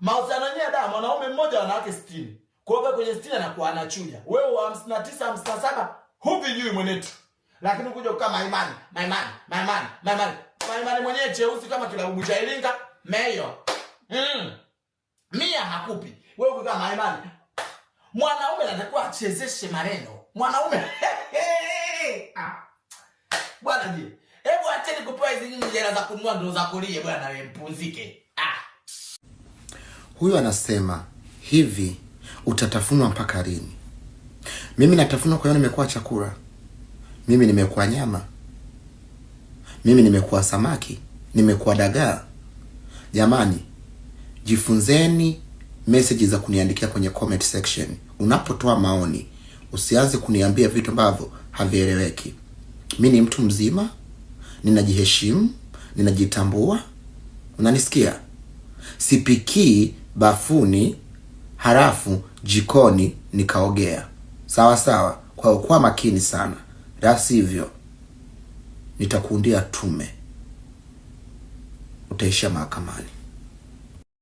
Mahusiano yenyewe mwanaume mmoja wanawake 60. Kwa hiyo kwenye 60 anakuwa anachuja. Wewe 59 57 huvijui mwenetu. Lakini kuja kama imani mwenyewe cheusi kama kilabu cha Iringa, meyo. Mia hakupi. Wewe kama imani. Mwanaume anatakiwa achezeshe maneno. Mwanaume bwana je. Hebu acheni kupewa hizi nyinyi jela za kununua ndo za kulie bwana, wewe mpunzike. Huyu anasema hivi, utatafunwa mpaka lini? Mimi natafunwa kwa hiyo nimekuwa chakula? Mimi nimekuwa nyama? Mimi nimekuwa samaki? Nimekuwa dagaa? Jamani, jifunzeni message za kuniandikia kwenye comment section. Unapotoa maoni, usianze kuniambia vitu ambavyo havieleweki. Mimi ni mtu mzima, ninajiheshimu, ninajitambua. Unanisikia? Sipiki bafuni halafu jikoni nikaogea. Sawa sawa? Kwa makini sana. La sivyo nitakuundia tume. Utaisha mahakamani.